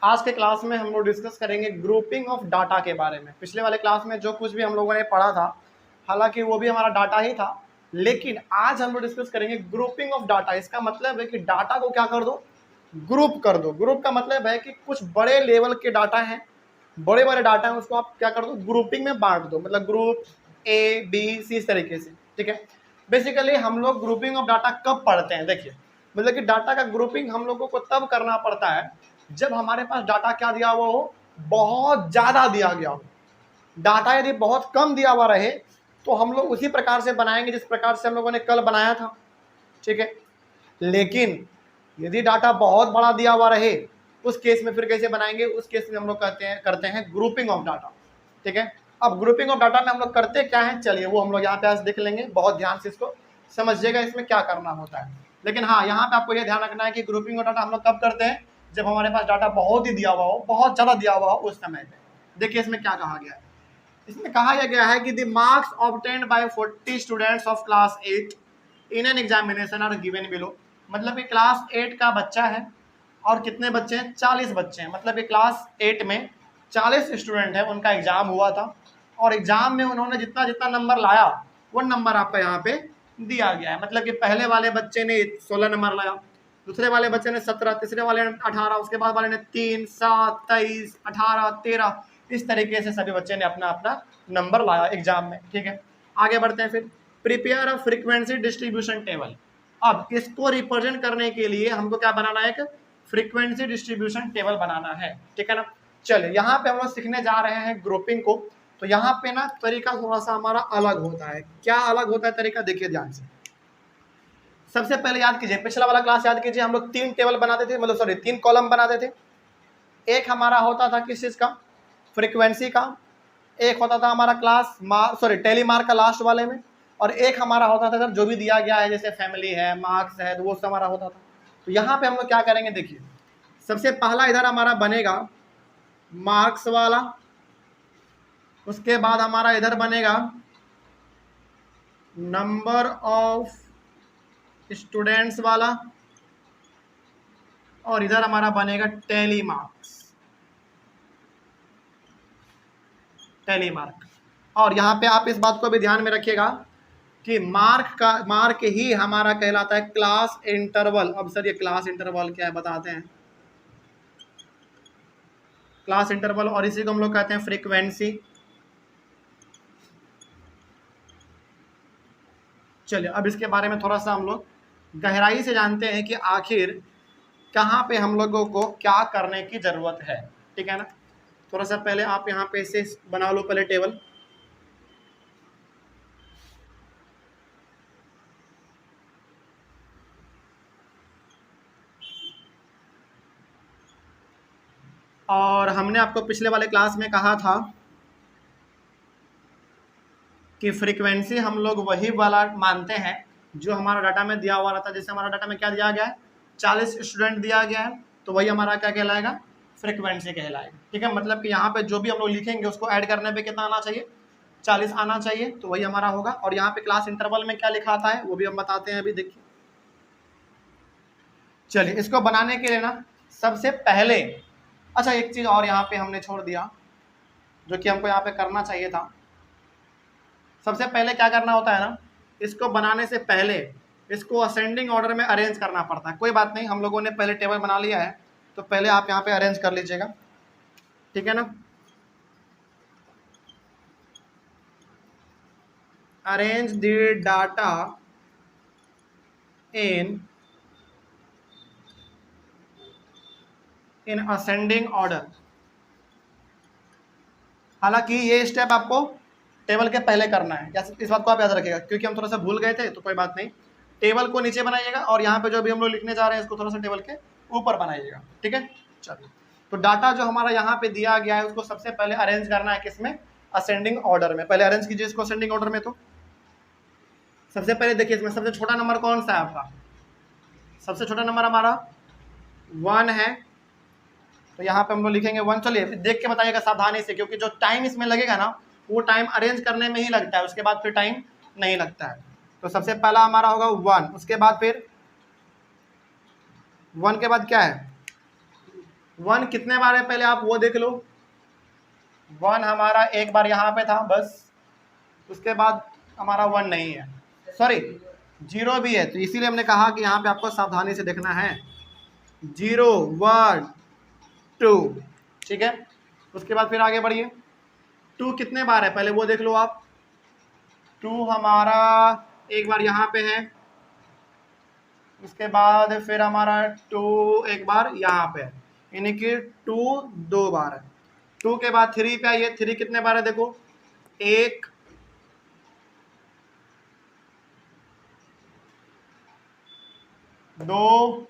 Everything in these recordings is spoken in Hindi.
आज के क्लास में हम लोग डिस्कस करेंगे ग्रुपिंग ऑफ डाटा के बारे में। पिछले वाले क्लास में जो कुछ भी हम लोगों ने पढ़ा था, हालांकि वो भी हमारा डाटा ही था, लेकिन आज हम लोग डिस्कस करेंगे ग्रुपिंग ऑफ डाटा। इसका मतलब है कि डाटा को क्या कर दो, ग्रुप कर दो। ग्रुप का मतलब है कि कुछ बड़े लेवल के डाटा हैं, बड़े बड़े डाटा हैं, उसको आप क्या कर दो, ग्रुपिंग में बांट दो। मतलब ग्रुप ए बी सी इस तरीके से, ठीक है। बेसिकली हम लोग ग्रुपिंग ऑफ डाटा कब पढ़ते हैं, देखिए, मतलब कि डाटा का ग्रुपिंग हम लोगों को तब करना पड़ता है जब हमारे पास डाटा क्या दिया हुआ हो, बहुत ज्यादा दिया गया हो। डाटा यदि बहुत कम दिया हुआ रहे तो हम लोग उसी प्रकार से बनाएंगे जिस प्रकार से हम लोगों ने कल बनाया था, ठीक है। लेकिन यदि डाटा बहुत बड़ा दिया हुआ रहे, उस केस में फिर कैसे बनाएंगे, उस केस में हम लोग करते हैं ग्रुपिंग ऑफ डाटा, ठीक है। अब ग्रुपिंग ऑफ डाटा में हम लोग करते क्या है, चलिए वो हम लोग यहाँ पे आज देख लेंगे। बहुत ध्यान से इसको समझिएगा, इसमें क्या करना होता है। लेकिन हाँ, यहाँ पे आपको ये ध्यान रखना है कि ग्रुपिंग ऑफ डाटा हम लोग कब करते हैं, जब हमारे पास डाटा बहुत ही दिया हुआ हो, बहुत ज्यादा दिया हुआ हो, उस समय पे। देखिए इसमें क्या कहा गया है, इसमें कहा यह गया है कि the marks obtained by 40 students of class 8 in an examination are given below. मतलब कि क्लास 8 का बच्चा है और कितने बच्चे हैं, 40 बच्चे हैं। मतलब कि क्लास 8 में 40 स्टूडेंट है, उनका एग्जाम हुआ था और एग्जाम में उन्होंने जितना जितना नंबर लाया वो नंबर आपका यहाँ पे दिया गया है। मतलब कि पहले वाले बच्चे ने 16 नंबर लाया, दूसरे वाले बच्चे ने 17, तीसरे वाले ने 18, उसके बाद वाले ने 3, 7, 23, 18, 13, इस तरीके से सभी बच्चे ने अपना अपना नंबर लाया एग्जाम में, ठीक है। आगे बढ़ते हैं फिर, prepare a frequency distribution table. अब इसको रिप्रेजेंट करने के लिए हमको क्या बनाना है, एक फ्रीक्वेंसी डिस्ट्रीब्यूशन टेबल बनाना है, ठीक है ना। चलिए यहाँ पे हम लोग सीखने जा रहे हैं ग्रुपिंग को। तो यहाँ पे ना तरीका थोड़ा सा हमारा अलग होता है। क्या अलग होता है तरीका, देखिए ध्यान से। सबसे पहले याद कीजिए, पिछला वाला क्लास याद कीजिए, हम लोग 3 टेबल बनाते थे, मतलब सॉरी 3 कॉलम बनाते थे। एक हमारा होता था किस चीज का, फ्रीक्वेंसी का। एक होता था हमारा टेली मार्क का लास्ट वाले में। और एक हमारा होता था जो भी दिया गया है, जैसे फैमिली है, मार्क्स है, तो वो सब हमारा होता था। तो यहाँ पे हम लोग क्या करेंगे, देखिए सबसे पहला इधर हमारा बनेगा मार्क्स वाला, उसके बाद हमारा इधर बनेगा नंबर ऑफ स्टूडेंट्स वाला, और इधर हमारा बनेगा टेली मार्क। और यहाँ पे आप इस बात को भी ध्यान में रखिएगा कि मार्क ही हमारा कहलाता है क्लास इंटरवल। अब सर ये क्लास इंटरवल क्या है बताते हैं। क्लास इंटरवल, और इसी को हम लोग कहते हैं फ्रीक्वेंसी। चलिए अब इसके बारे में थोड़ा सा हम लोग गहराई से जानते हैं कि आखिर कहाँ पे हम लोगों को क्या करने की जरूरत है, ठीक है ना। थोड़ा सा पहले आप यहाँ पे इसे बना लो पहले टेबल। और हमने आपको पिछले वाले क्लास में कहा था कि फ्रीक्वेंसी हम लोग वही वाला मानते हैं जो हमारा डाटा में दिया हुआ रहता है। जैसे हमारा डाटा में क्या दिया गया है, 40 स्टूडेंट दिया गया है, तो वही हमारा क्या कहलाएगा, फ्रीक्वेंसी कहलाएगा, ठीक है। मतलब कि यहाँ पे जो भी हम लोग लिखेंगे उसको ऐड करने पे कितना आना चाहिए, 40 आना चाहिए, तो वही हमारा होगा। और यहाँ पे क्लास इंटरवल में क्या लिखा आता है वो भी हम बताते हैं अभी, देखिए। चलिए इसको बनाने के लिए ना सबसे पहले, अच्छा एक चीज और यहाँ पे हमने छोड़ दिया जो कि हमको यहाँ पे करना चाहिए था। सबसे पहले क्या करना होता है ना, इसको बनाने से पहले इसको असेंडिंग ऑर्डर में अरेंज करना पड़ता है। कोई बात नहीं, हम लोगों ने पहले टेबल बना लिया है, तो पहले आप यहाँ पे अरेंज कर लीजिएगा, ठीक है ना। Arrange the data in ascending order. हालांकि ये स्टेप आपको टेबल के पहले करना है, इस बात को आप याद रखिएगा, क्योंकि हम थोड़ा सा भूल गए थे, तो कोई बात नहीं। टेबल को नीचे बनाइएगा और यहाँ पे जो भी हम लोग लिखने जा रहे हैं इसको थोड़ा सा टेबल के ऊपर बनाइएगा, ठीक है। चलिए, तो डाटा जो हमारा यहाँ पे दिया गया है उसको सबसे पहले अरेंज करना है किसमें, असेंडिंग ऑर्डर में। पहले अरेंज कीजिए इसको असेंडिंग ऑर्डर में। तो सबसे पहले देखिए इसमें सबसे छोटा नंबर कौन सा है आपका, सबसे छोटा नंबर हमारा 1 है, तो यहाँ पे हम लोग लिखेंगे 1। चलिए देख के बताइएगा सावधानी से, क्योंकि जो टाइम इसमें लगेगा ना वो टाइम अरेंज करने में ही लगता है, उसके बाद फिर टाइम नहीं लगता है। तो सबसे पहला हमारा होगा 1, उसके बाद फिर 1 के बाद क्या है 1 कितने बार है पहले आप वो देख लो। 1 हमारा एक बार यहाँ पे था बस, उसके बाद हमारा 1 नहीं है, सॉरी 0 भी है, तो इसीलिए हमने कहा कि यहाँ पे आपको सावधानी से देखना है। 0 1 2, ठीक है। उसके बाद फिर आगे बढ़िए। 2 कितने बार है पहले वो देख लो आप। 2 हमारा एक बार यहाँ पे है, उसके बाद फिर हमारा 2 एक बार यहाँ पे है, यानी कि 2 2 बार है। 2 के बाद 3 पे आइए। 3 कितने बार है देखो, 1 2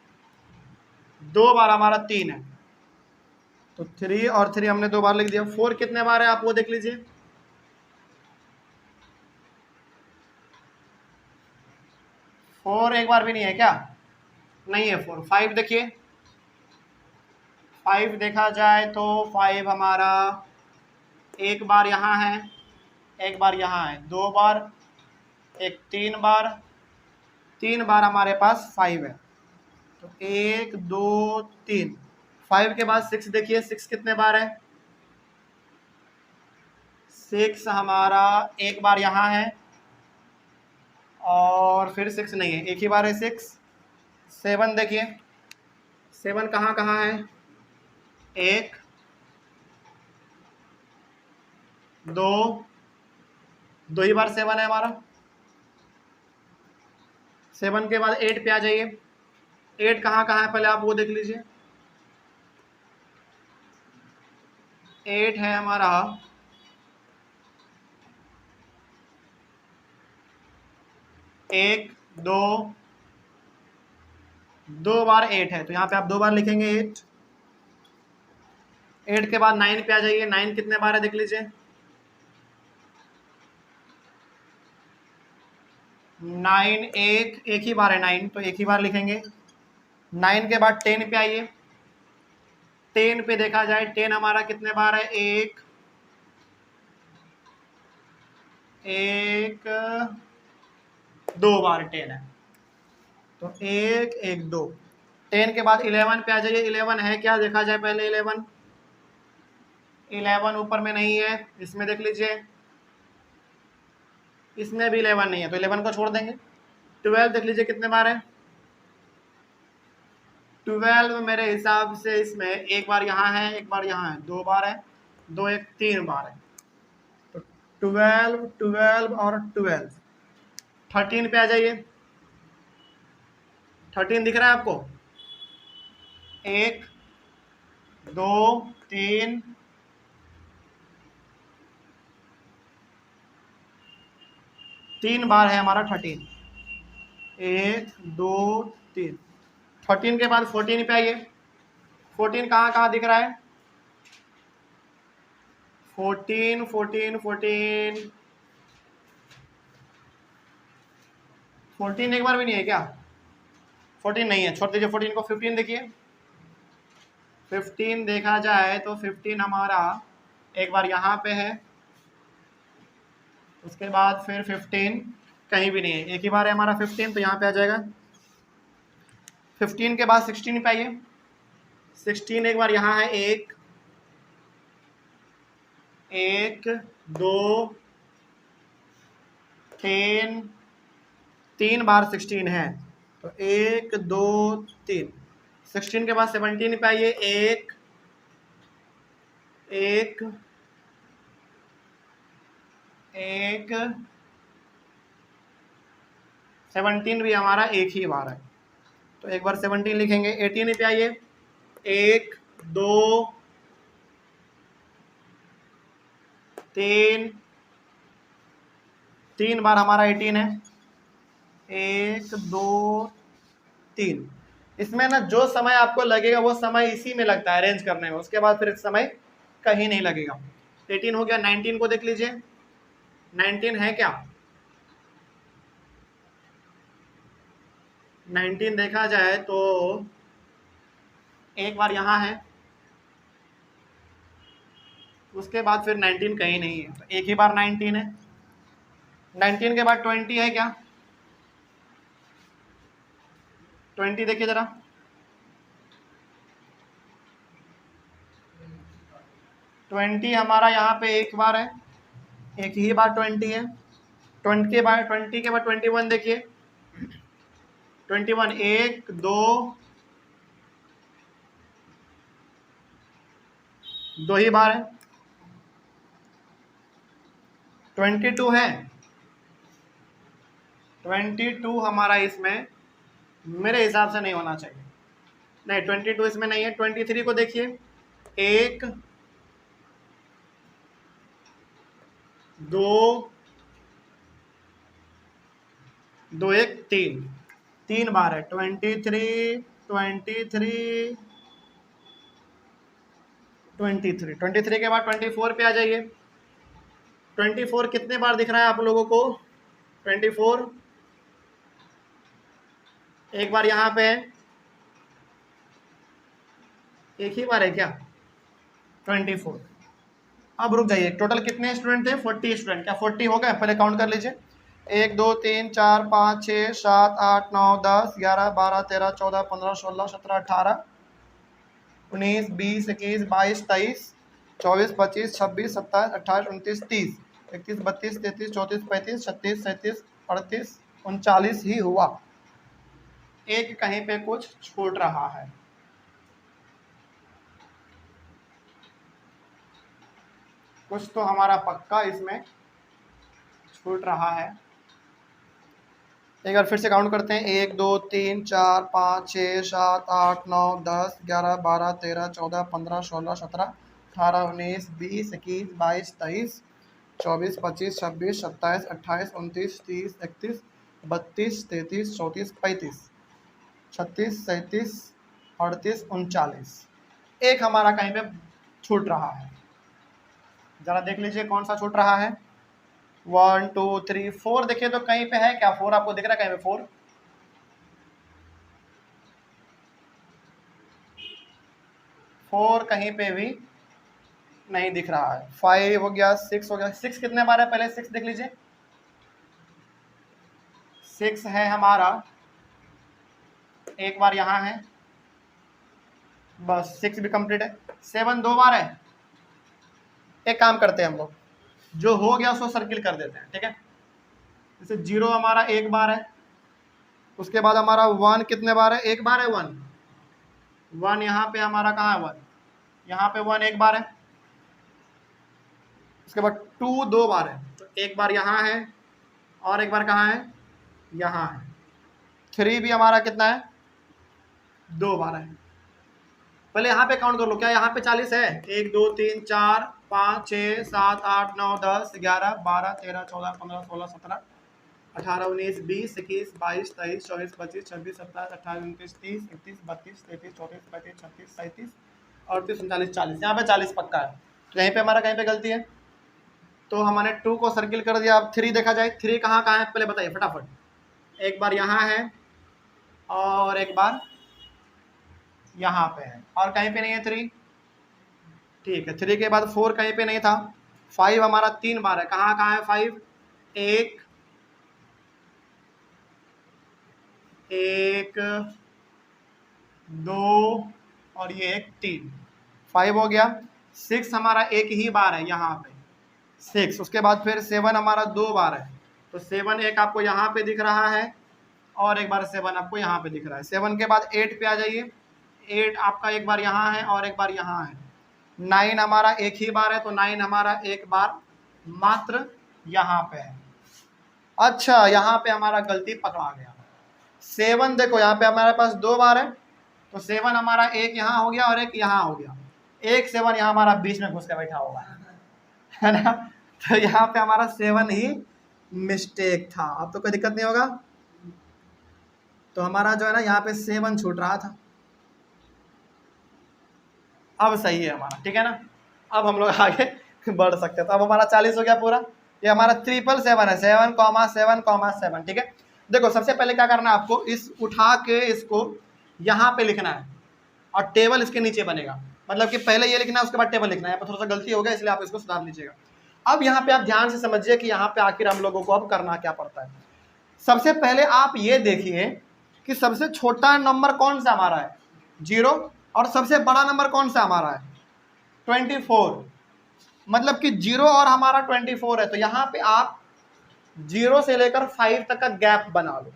2 बार हमारा 3 है, तो 3 और 3 हमने 2 बार लिख दिया। 4 कितने बार है आप वो देख लीजिए। 4 एक बार भी नहीं है क्या, नहीं है 4। 5 देखिए, 5 देखा जाए तो 5 हमारा एक बार यहाँ है, एक बार यहाँ है, 2 बार, एक 3 बार, 3 बार हमारे पास 5 है, तो 1 2 3। 5 के बाद 6 देखिए, 6 कितने बार है। 6 हमारा एक बार यहाँ है और फिर 6 नहीं है, एक ही बार है 6। 7 देखिए, 7 कहाँ कहाँ है, 1 2, 2 ही बार 7 है हमारा। 7 के बाद 8 पे आ जाइए। 8 कहाँ कहाँ है पहले आप वो देख लीजिए। 8 है हमारा 1 2, 2 बार 8 है, तो यहाँ पे आप 2 बार लिखेंगे 8। 8 के बाद 9 पे आ जाइए। 9 कितने बार है देख लीजिए। 9 एक ही बार है 9, तो एक ही बार लिखेंगे। 9 के बाद 10 पे आइए। 10 पे देखा जाए 10 हमारा कितने बार है, एक 2 बार 10 है, तो 1 1 2। 10 के बाद 11 पे आ जाइए। 11 है क्या देखा जाए पहले। 11 ऊपर में नहीं है, इसमें देख लीजिए, इसमें भी 11 नहीं है, तो 11 को छोड़ देंगे। 12 देख लीजिए कितने बार है। 12 मेरे हिसाब से इसमें एक बार यहाँ है, एक बार यहाँ है, 2 बार है, 2 1 3 बार है, तो 12 12 और 12। 13 पे आ जाइए। 13 दिख रहा है आपको, 1 2 3 3 बार है हमारा 13, 1 2 3। 13 के बाद 14 पे आइए। 14 कहाँ कहाँ दिख रहा है, 14 14 14 14 एक बार भी नहीं है क्या, 14 नहीं है, छोड़ दीजिए 14 को। 15 देखिए, 15 देखा जाए तो 15 हमारा एक बार यहाँ पे है, उसके बाद फिर 15 कहीं भी नहीं है, एक ही बार है हमारा 15, तो यहाँ पे आ जाएगा। 15 के बाद 16 पे आइए। 16 एक बार यहाँ है, 1 1 2 3, 3 बार 16 है, तो 1 2 3। 16 के बाद 17 पे आइए। 1 1 1 17 भी हमारा एक ही बार है, तो एक बार 17 लिखेंगे। 18 पे आइए। 1 2 3, 3 बार हमारा 18 है, 1 2 3। इसमें ना जो समय आपको लगेगा वो समय इसी में लगता है अरेंज करने में, उसके बाद फिर समय कहीं नहीं लगेगा। 18 हो गया। 19 को देख लीजिए, 19 है क्या, 19 देखा जाए तो एक बार यहाँ है, उसके बाद फिर 19 कहीं नहीं है, तो एक ही बार 19 है। 19 के बाद 20 है क्या, 20 देखिए जरा, 20 हमारा यहाँ पे एक बार है, एक ही बार 20 है। 20 के बाद 21 देखिए, 21 एक दो ही बार है। 22 है, 22 हमारा इसमें मेरे हिसाब से नहीं होना चाहिए, नहीं 22 इसमें नहीं है। 23 को देखिए, एक दो एक तीन बार है। 23 के बाद 24 पे आ जाइए। 24 कितने बार दिख रहा है आप लोगों को? 24 एक बार यहाँ पे है, एक ही बार है क्या? 24। अब रुक जाइए, टोटल कितने स्टूडेंट थे? 40 स्टूडेंट। क्या 40 हो गए? पहले काउंट कर लीजिए। 1 2 3 4 5 6 7 8 9 10 11 12 13 14 15 16 17 18 19 20 21 22 23 24 25 26 27 28 29 30 31 32 33 34 35 36 37 38 39 ही हुआ। एक कहीं पे कुछ छूट रहा है। कुछ तो हमारा पक्का इसमें छूट रहा है। एक बार फिर से काउंट करते हैं। 1 2 3 4 5 6 7 8 9 10 11 12 13 14 15 16 17 18 19 20 21 22 23 24 25 26 27 28 29 30 31 32 33 34 35 36 37 38 39। एक हमारा कहीं पे छूट रहा है, जरा देख लीजिए कौन सा छूट रहा है। 1 2 3 4 देखिए तो कहीं पे है क्या? 4 आपको दिख रहा है कहीं पे? 4 कहीं पे भी नहीं दिख रहा है। 5 हो गया, 6 हो गया। 6 कितने बार है? पहले 6 देख लीजिए। 6 है हमारा, एक बार यहाँ है, बस 6 भी कंप्लीट है। 7 2 बार है। एक काम करते हैं हम लोग, जो हो गया उसको सर्किल कर देते हैं, ठीक है? जैसे 0 हमारा एक बार है, उसके बाद हमारा 1 कितने बार है? एक बार है 1 यहाँ पे हमारा कहाँ है? 1 यहाँ पे 1 एक बार है। उसके बाद 2 2 बार है, तो एक बार यहाँ है और एक बार कहाँ है? यहाँ है। 3 भी हमारा कितना है? 2 बार है। पहले यहाँ पे काउंट कर लो, क्या यहाँ पे 40 है? 1 2 3 4 5 6 7 8 9 10 11 12 13 14 15 16 17 18 19 20 21 22 23 24 25 26 27 28 29 30 31 32 33 34 35 36 37 38 39 40। यहाँ पे 40 पक्का है, तो यहीं पे हमारा कहीं पे गलती है। तो हमने 2 को सर्किल कर दिया। अब 3 देखा जाए। 3 कहाँ कहाँ है पहले बताइए फटाफट। एक बार यहाँ है और एक बार यहाँ पे है, और कहीं पे नहीं है 3। ठीक है, 3 के बाद 4 कहीं पे नहीं था। 5 हमारा 3 बार है। कहाँ कहाँ है 5? एक दो और ये एक 3, 5 हो गया। 6 हमारा एक ही बार है यहाँ पे, 6। उसके बाद फिर 7 हमारा 2 बार है, तो 7 एक आपको यहाँ पे दिख रहा है और एक बार 7 आपको यहाँ पे दिख रहा है। 7 के बाद 8 पे आ जाइए। 8 आपका एक बार यहाँ है और एक बार यहाँ है। 9 हमारा एक ही बार है, तो 9 हमारा एक बार मात्र यहाँ पे है। अच्छा, यहाँ पे हमारा गलती पकड़ा गया। 7 देखो यहाँ पे हमारे पास 2 बार है, तो 7 हमारा एक यहाँ हो गया और एक यहाँ हो गया। एक 7 यहाँ हमारा बीच में घुस के बैठा होगा, है ना? तो यहाँ पे हमारा 7 ही मिस्टेक था। अब तो कोई दिक्कत नहीं होगा। तो हमारा जो है ना यहाँ पे 7 छूट रहा था। अब सही है हमारा, ठीक है ना? अब हम लोग आगे बढ़ सकते हैं। तो अब हमारा 40 हो गया पूरा। ये हमारा 777 है, 7,7,7, ठीक है? देखो सबसे पहले क्या करना है आपको, इस उठा के इसको यहाँ पे लिखना है और टेबल इसके नीचे बनेगा। मतलब कि पहले ये लिखना है, उसके बाद टेबल लिखना है। यहाँ पर थोड़ा सा गलती हो गया, इसलिए आप इसको सुधार लीजिएगा। अब यहाँ पे आप ध्यान से समझिए कि यहाँ पे आखिर हम लोगों को अब करना क्या पड़ता है। सबसे पहले आप ये देखिए कि सबसे छोटा नंबर कौन सा हमारा है? 0, और सबसे बड़ा नंबर कौन सा हमारा है? 24। मतलब कि 0 और हमारा 24 है, तो यहाँ पे आप 0 से लेकर 5 तक का गैप बना लो,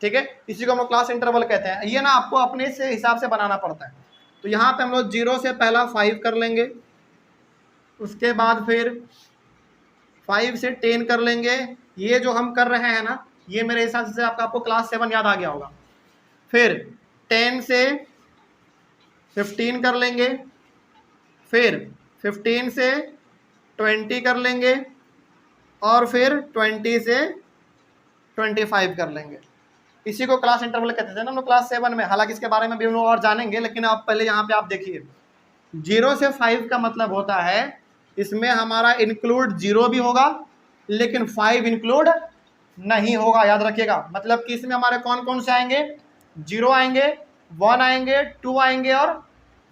ठीक है। इसी को हम लोग क्लास इंटरवल कहते हैं। ये ना आपको अपने से हिसाब से बनाना पड़ता है। तो यहाँ पे हम लोग 0 से पहला 5 कर लेंगे, उसके बाद फिर 5 से 10 कर लेंगे। ये जो हम कर रहे हैं ना, ये मेरे हिसाब से आपको क्लास 7 याद आ गया होगा। फिर 10 से 15 कर लेंगे, फिर 15 से 20 कर लेंगे, और फिर 20 से 25 कर लेंगे। इसी को क्लास इंटरवल कहते थे ना हम लोग क्लास 7 में। हालांकि इसके बारे में भी हम लोग और जानेंगे, लेकिन आप पहले यहाँ पे आप देखिए 0 से 5 का मतलब होता है इसमें हमारा इंक्लूड 0 भी होगा लेकिन 5 इंक्लूड नहीं होगा, याद रखिएगा। मतलब कि इसमें हमारे कौन कौन से आएंगे, 0 आएंगे, 1 आएंगे, 2 आएंगे और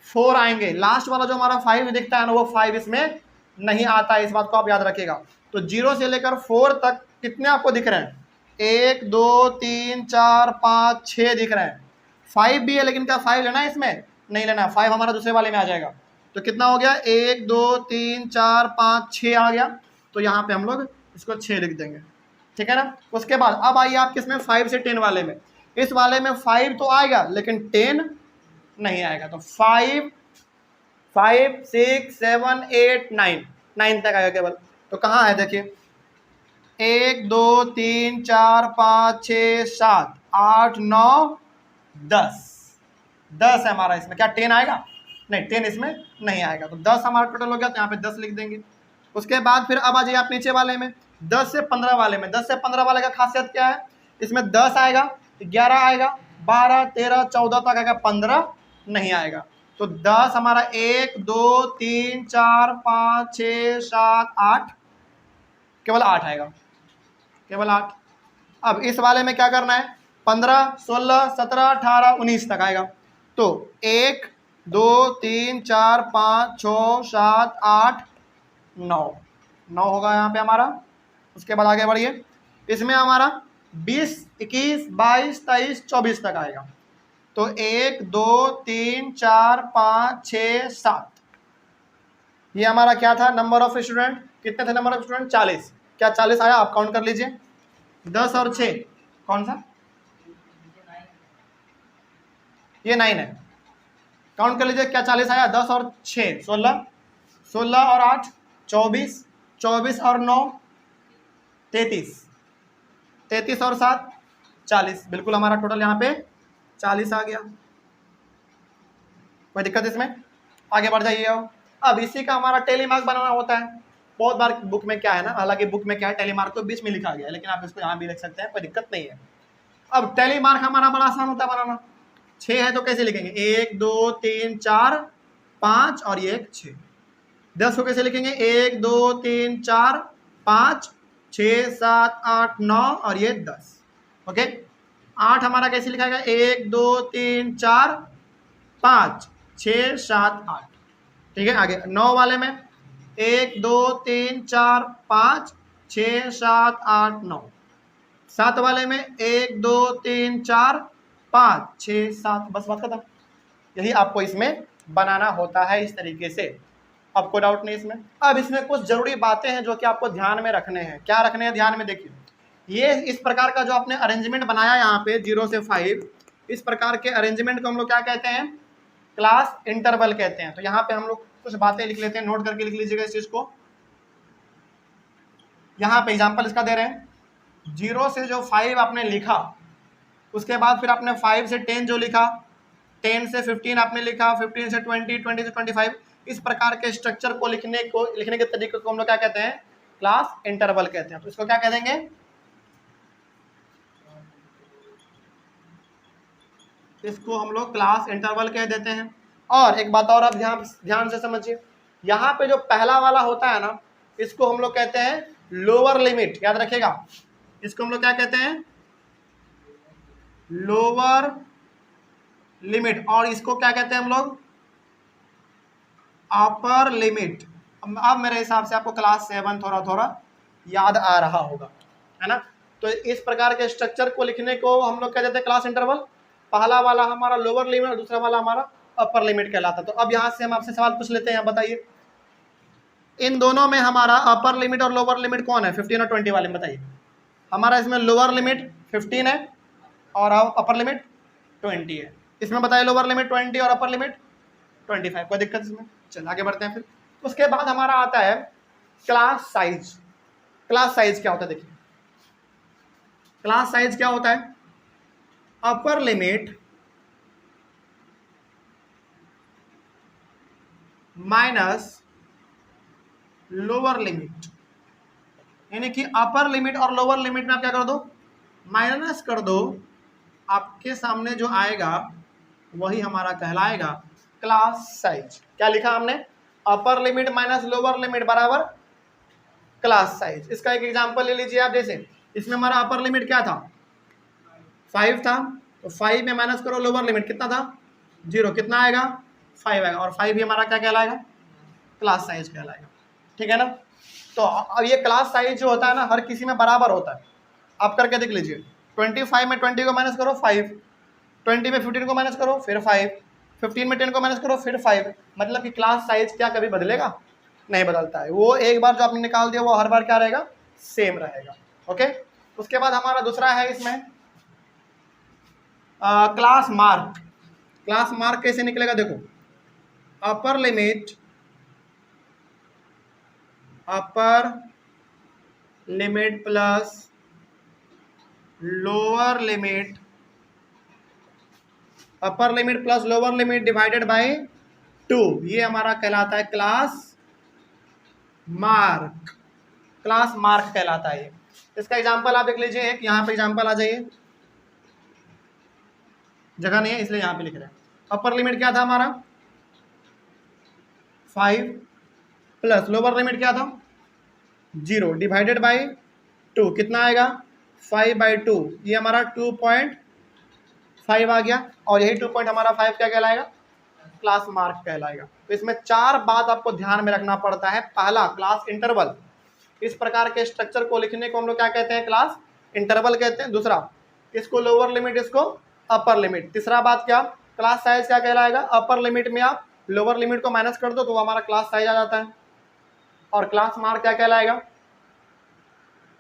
4 आएंगे। लास्ट वाला जो हमारा 5 दिखता है ना, वो 5 इसमें नहीं आता है, इस बात को आप याद रखिएगा। तो 0 से लेकर 4 तक कितने आपको दिख रहे हैं, 1 2 3 4 5 6 दिख रहे हैं। 5 भी है लेकिन क्या 5 लेना है इसमें, नहीं लेना है। 5 हमारा दूसरे वाले में आ जाएगा। तो कितना हो गया, 1 2 3 4 5 6 आ गया। तो यहाँ पे हम लोग इसको 6 लिख देंगे, ठीक है ना। उसके बाद अब आइए आप किसमें, 5 से 10 वाले में। इस वाले में 5 तो आएगा लेकिन 10 नहीं आएगा। तो 5 5 6 7 8 9 तक आएगा केवल। तो कहाँ है देखिए, 1 2 3 4 5 6 7 8 9 10 10 है हमारा इसमें। क्या 10 आएगा, नहीं 10 इसमें नहीं आएगा। तो 10 हमारा टोटल हो गया, तो यहाँ पे 10 लिख देंगे। उसके बाद फिर अब आ जाइए आप नीचे वाले में, 10 से 15 वाले में। 10 से 15 वाले का खासियत क्या है, इसमें 10 आएगा, 11 आएगा, 12 13 14 तक आएगा, 15 नहीं आएगा। तो 10 हमारा 1 2 3 4 5 6 7 8, केवल 8 आएगा, केवल 8। अब इस वाले में क्या करना है, 15 16 17 18 19 तक आएगा। तो 1 2 3 4 5 6 7 8 9 होगा यहाँ पे हमारा। उसके बाद आगे बढ़िए, इसमें हमारा 20 21 22 23 24 तक आएगा। तो 1 2 3 4 5 6 7, ये हमारा क्या था, नंबर ऑफ स्टूडेंट। कितने थे नंबर ऑफ स्टूडेंट, 40। क्या 40 आया, आप काउंट कर लीजिए। 10 और 6 कौन सा, ये 9 है, काउंट कर लीजिए क्या 40 आया। 10 और 6 16, 16 और 8 24, 24 और 9 33, 33 और 7 40। बिल्कुल हमारा टोटल यहाँ पे 40 आ गया। कोई दिक्कत इसमें, आगे बढ़ जाइए। अब इसी का हमारा टेलीमार्क बनाना होता है। बहुत बार बुक में क्या है ना, हालांकि बुक में क्या है, टेलीमार्क तो बीच में लिखा गया है, लेकिन आप इसको यहाँ भी लिख सकते हैं, कोई दिक्कत नहीं है। अब टेलीमार्क हमारा बड़ा आसान होता है बनाना। 6 है तो कैसे लिखेंगे, 1 2 3 4 5 और ये 6। 10 को कैसे लिखेंगे, 1 2 3 4 5 6 7 8 9 और ये 10। ओके। 8 हमारा कैसे लिखा गया, 1 2 3 4 5 6 7 8, ठीक है। आगे 9 वाले में 1 2 3 4 5 6 7 8 9। 7 वाले में 1 2 3 4 5 6 7, बस बात खत्म। यही आपको इसमें बनाना होता है इस तरीके से। अब कोई डाउट नहीं इसमें। अब इसमें कुछ जरूरी बातें हैं जो कि आपको ध्यान में रखने हैं। क्या रखने हैं ध्यान में, देखिए ये इस प्रकार का जो आपने अरेंजमेंट बनाया यहाँ पे 0 से 5, इस प्रकार के अरेंजमेंट को हम लोग क्या कहते हैं, क्लास इंटरवल कहते हैं। तो यहाँ पे हम लोग कुछ बातें लिख लेते हैं, नोट करके लिख लीजिएगा इस चीज को। यहाँ पे एग्जाम्पल इसका दे रहे हैं, 0 से जो 5 आपने लिखा, उसके बाद फिर आपने 5 से 10 जो लिखा, 10 से 15 आपने लिखा, 15 से 20, 20 से 25। इस प्रकार के स्ट्रक्चर को लिखने के तरीके को हम लोग क्या कहते हैं, क्लास इंटरवल कहते हैं। तो इसको क्या कह देंगे, इसको हम लोग क्लास इंटरवल कह देते हैं। और एक बात और आप ध्यान से समझिए, यहाँ पे जो पहला वाला होता है ना, इसको हम लोग कहते हैं लोअर लिमिट, याद रखिएगा। इसको हम लोग क्या कहते हैं, लोअर लिमिट। और इसको क्या कहते हैं हम लोग, अपर लिमिट। अब मेरे हिसाब से आपको क्लास 7 थोड़ा थोड़ा याद आ रहा होगा, है ना। तो इस प्रकार के स्ट्रक्चर को लिखने को हम लोग कह देते हैं क्लास इंटरवल। पहला वाला हमारा लोअर लिमिट और दूसरा वाला हमारा अपर लिमिट कहलाता है। तो अब यहाँ से हम आपसे सवाल पूछ लेते हैं, बताइए इन दोनों में हमारा अपर लिमिट और लोअर लिमिट कौन है, 15 और 20 वाले में बताइए। हमारा इसमें लोअर लिमिट 15 है और अपर लिमिट 20 है। इसमें बताइए लोअर लिमिट 20 और अपर लिमिट 25, कोई दिक्कत इसमें? चलिए आगे बढ़ते हैं। फिर उसके बाद हमारा आता है क्लास साइज। क्लास साइज क्या होता है देखिए, क्लास साइज क्या होता है, upper limit minus lower limit, यानी कि अपर लिमिट और लोअर लिमिट में आप क्या कर दो, माइनस कर दो, आपके सामने जो आएगा वही हमारा कहलाएगा क्लास साइज। क्या लिखा हमने, upper limit minus lower limit बराबर क्लास साइज। इसका एक एग्जांपल ले लीजिए आप, जैसे इसमें हमारा अपर लिमिट क्या था, 5 था, तो 5 में माइनस करो लोअर लिमिट कितना था, 0, कितना आएगा 5 आएगा, और 5 ही हमारा क्या कहलाएगा, क्लास साइज कहलाएगा। ठीक है ना। तो अब ये क्लास साइज जो होता है ना, हर किसी में बराबर होता है। आप करके देख लीजिए, 25 में 20 को माइनस करो 5, 20 में 15 को माइनस करो फिर 5, 15 में 10 को माइनस करो फिर 5, मतलब कि क्लास साइज क्या कभी बदलेगा, नहीं बदलता है। वो एक बार जो आपने निकाल दिया वो हर बार क्या रहेगा, सेम रहेगा। ओके। उसके बाद हमारा दूसरा है इसमें क्लास मार्क। क्लास मार्क कैसे निकलेगा देखो, upper limit plus lower limit, upper limit plus lower limit divided by 2, ये हमारा कहलाता है क्लास मार्क। क्लास मार्क कहलाता है ये। इसका एग्जांपल आप देख लीजिए, एक यहाँ पे एग्जांपल आ जाइए, जगह नहीं है इसलिए यहाँ पे लिख रहे हैं। अपर लिमिट क्या था हमारा 5 प्लस लोअर लिमिट क्या था 0 डिवाइडेड बाय 2, कितना आएगा 5/2, ये हमारा 2.5 आ गया, और यही 2 पॉइंट हमारा 5 क्या कहलाएगा, क्लास मार्क कहलाएगा। तो इसमें 4 बात आपको ध्यान में रखना पड़ता है। पहला, क्लास इंटरवल, इस प्रकार के स्ट्रक्चर को लिखने को हम लोग क्या कहते हैं, क्लास इंटरवल कहते हैं। दूसरा, इसको लोअर लिमिट, इसको अपर लिमिट। तीसरा बात क्या, क्लास साइज क्या कहलाएगा, अपर लिमिट में आप लोअर लिमिट को माइनस कर दो तो हमारा क्लास साइज आ जाता है। और क्लास मार्क क्या कहलाएगा,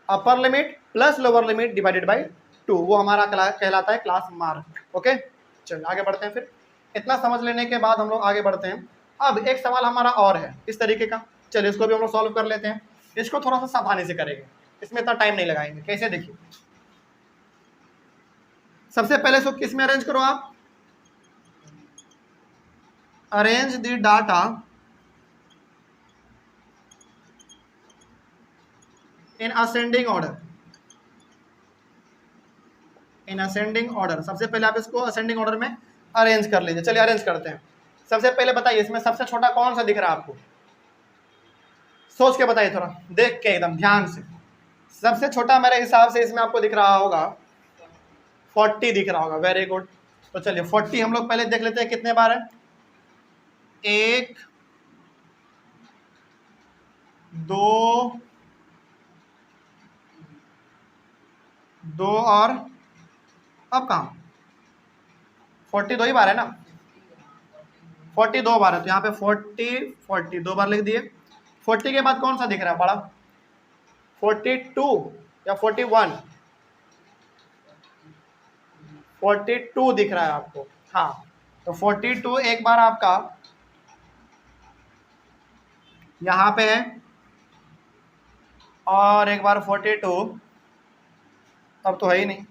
upper limit plus lower limit divided by 2, वो हमारा कहलाता है क्लास मार्क। ओके, चलिए आगे बढ़ते हैं। फिर इतना समझ लेने के बाद हम लोग आगे बढ़ते हैं। अब एक सवाल हमारा और है इस तरीके का, चलिए इसको भी हम लोग सॉल्व कर लेते हैं। इसको थोड़ा सा सावधानी से करेंगे, इसमें इतना टाइम नहीं लगाएंगे। कैसे, देखिए सबसे पहले इसको किस में अरेंज करो आप, arrange the data in ascending order. In ascending order, सबसे पहले आप इसको असेंडिंग ऑर्डर में अरेंज कर लीजिए। चलिए अरेंज करते हैं। सबसे पहले बताइए इसमें सबसे छोटा कौन सा दिख रहा है आपको, सोच के बताइए, थोड़ा देख के एकदम ध्यान से। सबसे छोटा मेरे हिसाब से इसमें आपको दिख रहा होगा 40 दिख रहा होगा। Very good. तो चलिए 40 हम लोग पहले देख लेते हैं कितने बार है, 1 2 और अब कहाँ 40 दो ही बार है ना, 40 2 बार है, तो यहाँ पे 40 2 बार लिख दिए। 40 के बाद कौन सा दिख रहा है बड़ा, 42 या 41, 42 दिख रहा है आपको। हाँ, तो 42 एक बार आपका यहाँ पे है, और एक बार 42 अब तो है ही नहीं,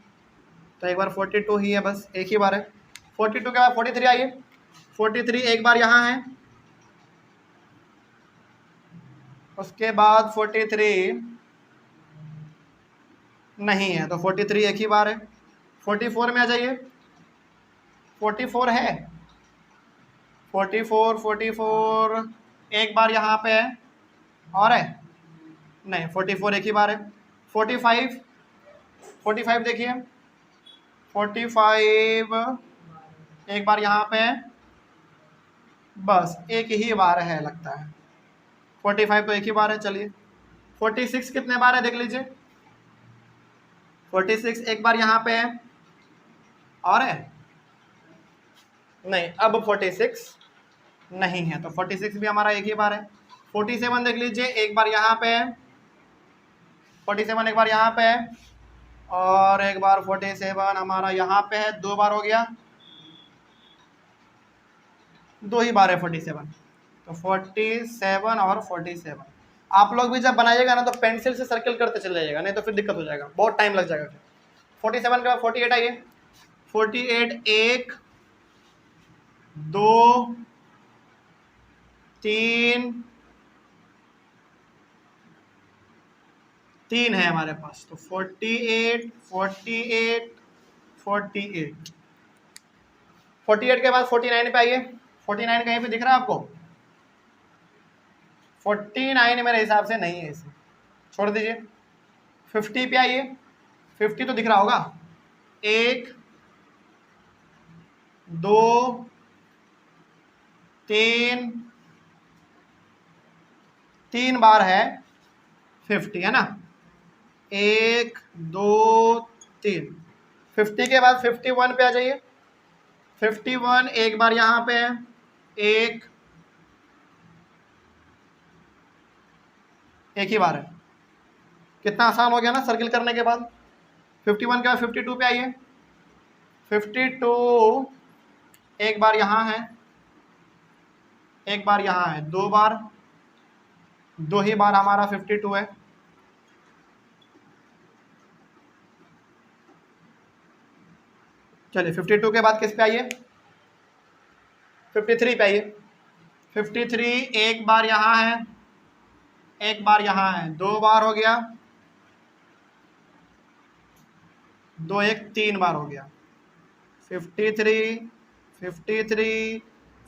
तो एक बार 42 ही है, बस एक ही बार है। 42 के बाद 43 आइए, 43 एक बार यहाँ है, उसके बाद 43 नहीं है, तो 43 एक ही बार है। 44 में आ जाइए, 44 है, 44 एक बार यहाँ पे है, और है नहीं, 44 एक ही बार है। 45 देखिए, 45 एक बार यहाँ पे है, बस एक ही बार है लगता है। 45 तो एक ही बार है। चलिए 46 कितने बार है देख लीजिए, 46 एक बार यहाँ पे है, और है नहीं, अब 46 नहीं है, तो 46 भी हमारा एक ही बार है। 47 देख लीजिए, एक बार यहाँ पे है 47, एक बार यहाँ पे है, और एक बार 47 हमारा यहाँ पे है, 2 बार हो गया, 2 ही बार है 47। तो 47 और 47। आप लोग भी जब बनाइएगा ना तो पेंसिल से सर्कल करते चले जाइएगा, नहीं तो फिर दिक्कत हो जाएगा, बहुत टाइम लग जाएगा फिर। 47 के बाद 48 आइए, 48 1 2 3 3 है हमारे पास, तो 48 48 48 48 के बाद 49 पे आइए। 49 कहीं पे दिख रहा है आपको? 49 मेरे हिसाब से नहीं है, इसे छोड़ दीजिए। 50 पे आइए, 50 तो दिख रहा होगा, 1 2 3 3 बार है 50, है ना, 1 2 3। 50 के बाद 51 पे आ जाइए। 51 एक बार यहाँ पे है, 1 ही बार है। कितना आसान हो गया ना सर्किल करने के बाद। 51 के बाद 52 पे आइए। 52 एक बार यहाँ है, एक बार यहाँ है, 2 बार, 2 ही बार हमारा 52 है। चलिए 52 के बाद किस पे आइए? 53 पे आइए। 53 एक बार यहाँ है, एक बार यहाँ है, 2 बार हो गया, 2 1 3 बार हो गया। 53 53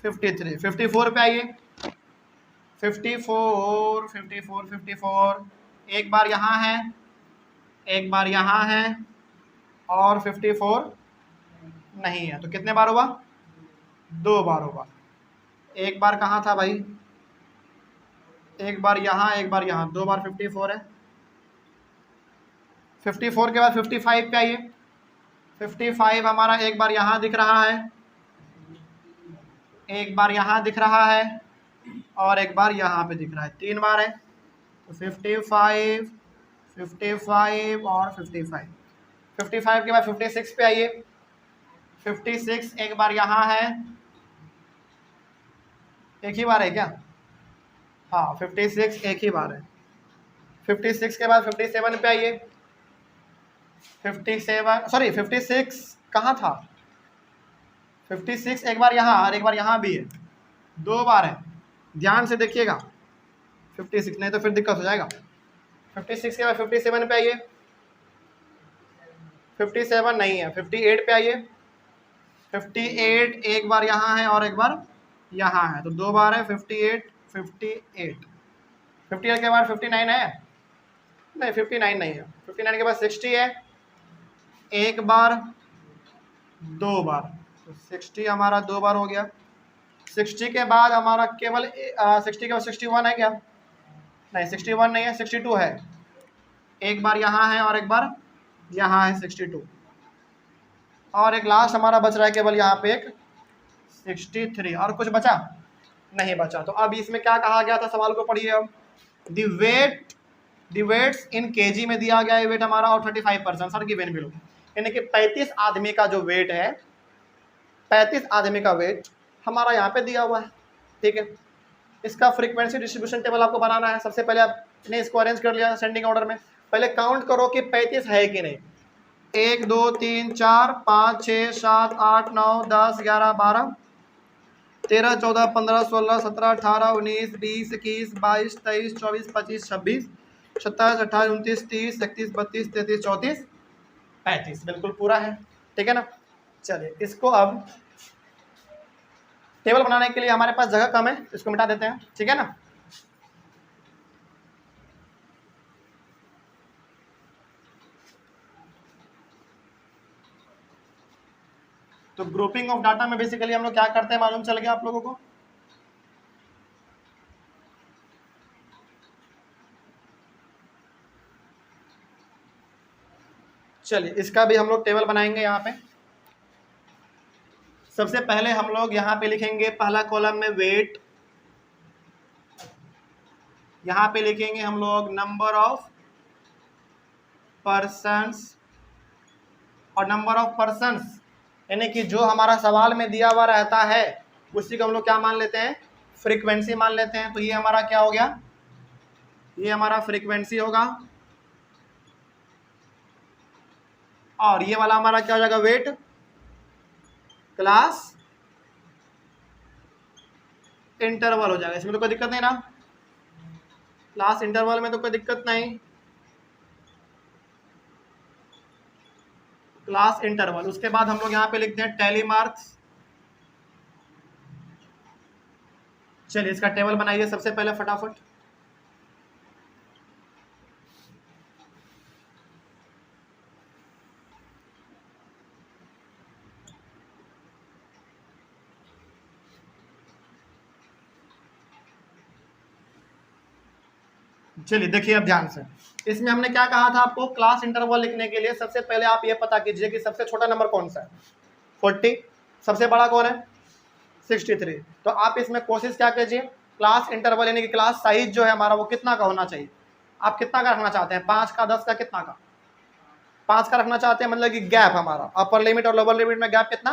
53 54 पे आइए। 54 54 54 एक बार यहाँ है, एक बार यहाँ है, और 54 नहीं है, तो कितने बार हुआ? 2 बार होगा। एक बार कहाँ था भाई? एक बार यहाँ, एक बार यहाँ, 2 बार 54 है। 54 के बाद 55 पे आइए। 55 हमारा एक बार यहाँ दिख रहा है, एक बार यहाँ दिख रहा है, और एक बार यहाँ पे दिख रहा है, 3 बार है। तो 55 55 और 55। 55 के बाद 56 पे आइए। 56 एक बार यहाँ है, एक ही बार है क्या? हाँ 56 एक ही बार है। 56 के बाद 57 पे आइए। 57 सॉरी 56 कहाँ था? 56 एक बार यहाँ और एक बार यहाँ भी है, 2 बार है, ध्यान से देखिएगा। 56 नहीं तो फिर दिक्कत हो जाएगा। 56 के बाद 57 पे आइए। 57 नहीं है, 58 पे आइए। 58 एक बार यहाँ है और एक बार यहाँ है, तो 2 बार है। 58 58 58 के बाद 59 है, नहीं 59 नहीं है। 59 के बाद 60 है, एक बार, 2 बार, तो 60 हमारा 2 बार हो गया। 60 के बाद हमारा केवल 60 के बाद 61 है क्या? नहीं 61 नहीं है, 62 है, एक बार यहाँ है और एक बार यहाँ है 62, और एक लास्ट हमारा बच रहा है केवल यहाँ पे एक 63। और कुछ बचा? नहीं बचा। तो अब इसमें क्या कहा गया था, सवाल को पढ़िए अब। दी वेट्स इन केजी में दिया गया है वेट हमारा, और 35% सर गिवन बिलो, यानी कि 35 आदमी का जो वेट है, 35 आदमी का वेट हमारा यहाँ पे दिया हुआ है, ठीक है। इसका फ्रीक्वेंसी डिस्ट्रीब्यूशन टेबल आपको बनाना है। सबसे पहले आपने इसको अरेंज कर लिया असेंडिंग ऑर्डर में। पहले काउंट करो कि 35 है कि नहीं। 1 2 3 4 5 6 7 8 9 10 11 12 13 14 15 16 17 18 19 20 21 22 23 24 25 26 27 28 29 30 31 32 33 34 35 बिल्कुल पूरा है, ठीक है ना। चलिए इसको अब टेबल बनाने के लिए हमारे पास जगह कम है, इसको मिटा देते हैं, ठीक है ना। तो ग्रुपिंग ऑफ डाटा में बेसिकली हम लोग क्या करते हैं मालूम चल गया आप लोगों को। चलिए इसका भी हम लोग टेबल बनाएंगे। यहाँ पे सबसे पहले हम लोग यहाँ पे लिखेंगे पहला कॉलम में वेट, यहाँ पे लिखेंगे हम लोग नंबर ऑफ पर्सन्स, और नंबर ऑफ पर्सन्स यानी कि जो हमारा सवाल में दिया हुआ रहता है उसी को हम लोग क्या मान लेते हैं, फ्रीक्वेंसी मान लेते हैं। तो ये हमारा क्या हो गया, ये हमारा फ्रीक्वेंसी होगा, और ये वाला हमारा क्या हो जाएगा, वेट। क्लास इंटरवल हो जाएगा, इसमें तो कोई दिक्कत नहीं ना, क्लास इंटरवल में तो कोई दिक्कत नहीं, क्लास इंटरवल। उसके बाद हम लोग यहाँ पे लिखते हैं टैली मार्क्स। चलिए इसका टेबल बनाइए सबसे पहले फटाफट। चलिए देखिए अब ध्यान से, इसमें हमने क्या कहा था आपको, क्लास इंटरवल लिखने के लिए सबसे पहले आप ये पता कीजिए कि सबसे छोटा नंबर कौन सा है, 40, सबसे बड़ा कौन है, 63। तो आप इसमें कोशिश क्या कीजिए, क्लास इंटरवल यानी कि क्लास साइज जो है हमारा वो कितना का होना चाहिए, आप कितना का रखना चाहते हैं, 5 का, 10 का, कितना का, 5 का रखना चाहते हैं, मतलब कि गैप हमारा अपर लिमिट और लोअर लिमिट में गैप कितना,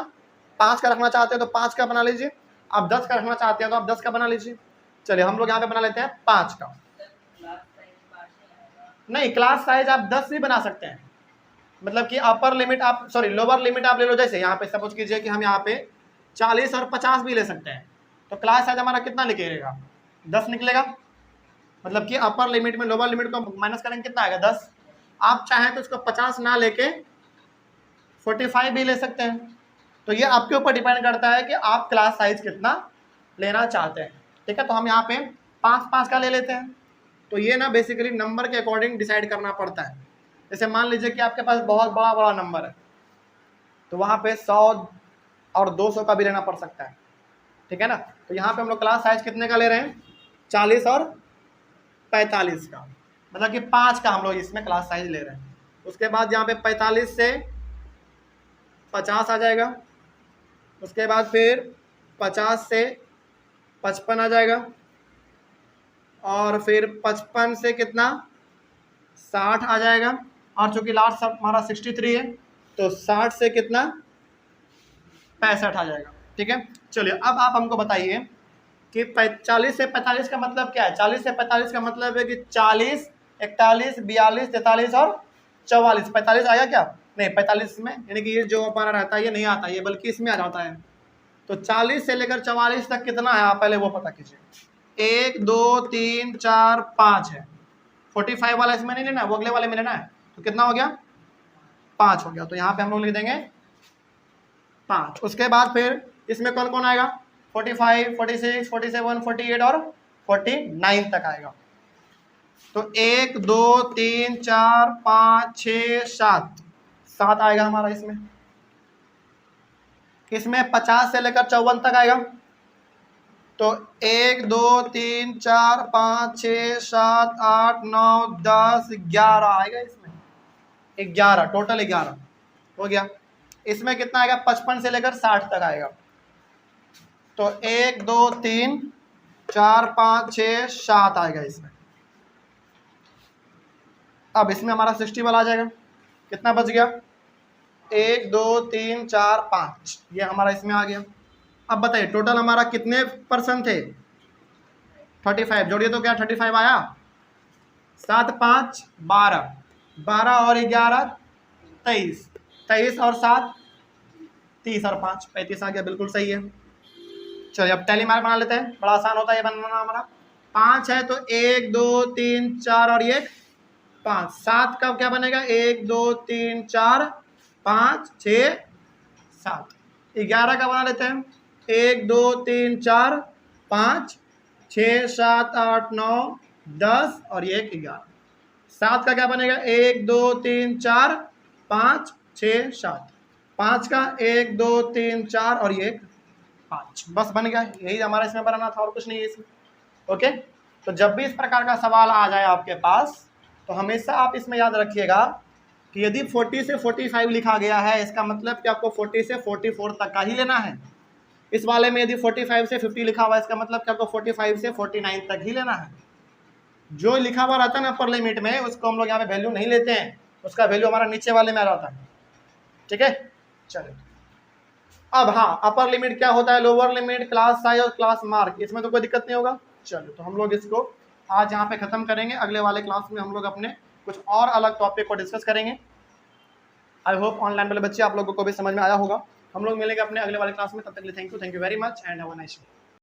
5 का रखना चाहते हैं तो 5 का बना लीजिए। आप 10 का रखना चाहते हैं तो आप 10 का बना लीजिए। चलिए हम लोग यहाँ पे बना लेते हैं 5 का। नहीं, क्लास साइज आप 10 भी बना सकते हैं, मतलब कि अपर लिमिट आप, सॉरी लोअर लिमिट आप ले लो। जैसे यहाँ पे सपोज कीजिए कि हम यहाँ पे 40 और 50 भी ले सकते हैं, तो क्लास साइज हमारा कितना निकलेगा, 10 निकलेगा। मतलब कि अपर लिमिट में लोअर लिमिट को माइनस करेंगे कितना आएगा, 10। आप चाहें तो इसको 50 ना लेके 45 भी ले सकते हैं। तो ये आपके ऊपर डिपेंड करता है कि आप क्लास साइज कितना लेना चाहते हैं। ठीक है, तो हम यहाँ पे 5-5 का ले लेते हैं। तो ये ना बेसिकली नंबर के अकॉर्डिंग डिसाइड करना पड़ता है। जैसे मान लीजिए कि आपके पास बहुत बड़ा बड़ा नंबर है, तो वहाँ पे 100 और 200 का भी लेना पड़ सकता है। ठीक है ना, तो यहाँ पे हम लोग क्लास साइज कितने का ले रहे हैं, 40 और 45 का, मतलब कि 5 का हम लोग इसमें क्लास साइज ले रहे हैं। उसके बाद यहाँ पे 45 से 50 आ जाएगा, उसके बाद फिर 50 से 55 आ जाएगा, और फिर 55 से कितना 60 आ जाएगा, और चूंकि लास्ट हमारा 63 है तो 60 से कितना 65 आ जाएगा। ठीक है, चलिए अब आप हमको बताइए कि 40 से 45 का मतलब क्या है। 40 से 45 का मतलब है कि 40, 41, 42, 43 और 44। 45 आया क्या, नहीं 45 में, यानी कि ये जो हमारा रहता है ये नहीं आता, ये बल्कि इसमें आ जाता है। तो 40 से लेकर 44 तक कितना है आप पहले वो पता कीजिए। 1 2 3 4 5 है, 45 वाला इसमें नहीं लेना है, वो अगले वाले में लेना है। तो कितना हो गया, 5 हो गया। तो यहाँ पे हम लोग लिख देंगे 5। उसके बाद फिर इसमें कौन कौन आएगा, 45, 46, 47, 48 और 49 तक आएगा। तो 1 2 3 4 5 6 7 आएगा हमारा इसमें। इसमें 50 से लेकर 54 तक आएगा। तो 1 2 3 4 5 6 7 8 9 10 11 आएगा इसमें, 11 टोटल 11 हो गया। इसमें कितना आएगा, 55 से लेकर 60 तक आएगा। तो 1 2 3 4 5 6 7 आएगा इसमें। अब इसमें हमारा 60 वाला आ जाएगा, कितना बच गया, 1 2 3 4 5, ये हमारा इसमें आ गया। अब बताइए टोटल हमारा कितने परसेंट थे, 35 जोड़िए तो क्या 35 आया, 7 5 12, 12 और 11 23, 23 और 7 30 और 5 35 आ गया, बिल्कुल सही है। चलिए अब टैली मार्क बना लेते हैं, बड़ा आसान होता है ये बनाना हमारा। 5 है तो 1 2 3 4 और ये 5। 7 का क्या बनेगा, 1 2 3 4 5 6 7। 11 का बना लेते हैं, 1 2 3 4 5 6 7 8 9 10 और ये 11। 7 का क्या बनेगा, 1 2 3 4 5 6 7। 5 का 1 2 3 4 और ये 5, बस बन गया। यही हमारा इसमें बनाना था और कुछ नहीं है इसमें। ओके, तो जब भी इस प्रकार का सवाल आ जाए आपके पास तो हमेशा आप इसमें याद रखिएगा कि यदि 40 से 45 लिखा गया है इसका मतलब कि आपको 40 से 44 तक का ही लेना है। इस वाले में यदि 45 से 50 लिखा हुआ है इसका मतलब कि आपको 45 से 49 तक ही लेना है। जो लिखा हुआ रहता है ना अपर लिमिट में, उसको हम लोग यहाँ पे वैल्यू नहीं लेते हैं, उसका वैल्यू हमारा नीचे वाले में आ जाता है। ठीक है, चलो अब हाँ, अपर लिमिट क्या होता है, लोअर लिमिट, क्लास साइज और क्लास मार्क, इसमें तो कोई दिक्कत नहीं होगा। चलो तो हम लोग इसको आज यहाँ पे खत्म करेंगे, अगले वाले क्लास में हम लोग अपने कुछ और अलग टॉपिक को डिस्कस करेंगे। आई होप ऑनलाइन वाले बच्चे आप लोगों को भी समझ में आया होगा। हम लोग मिलेंगे अपने अगले वाले क्लास में, तब तक के लिए thank you very much and have a nice day.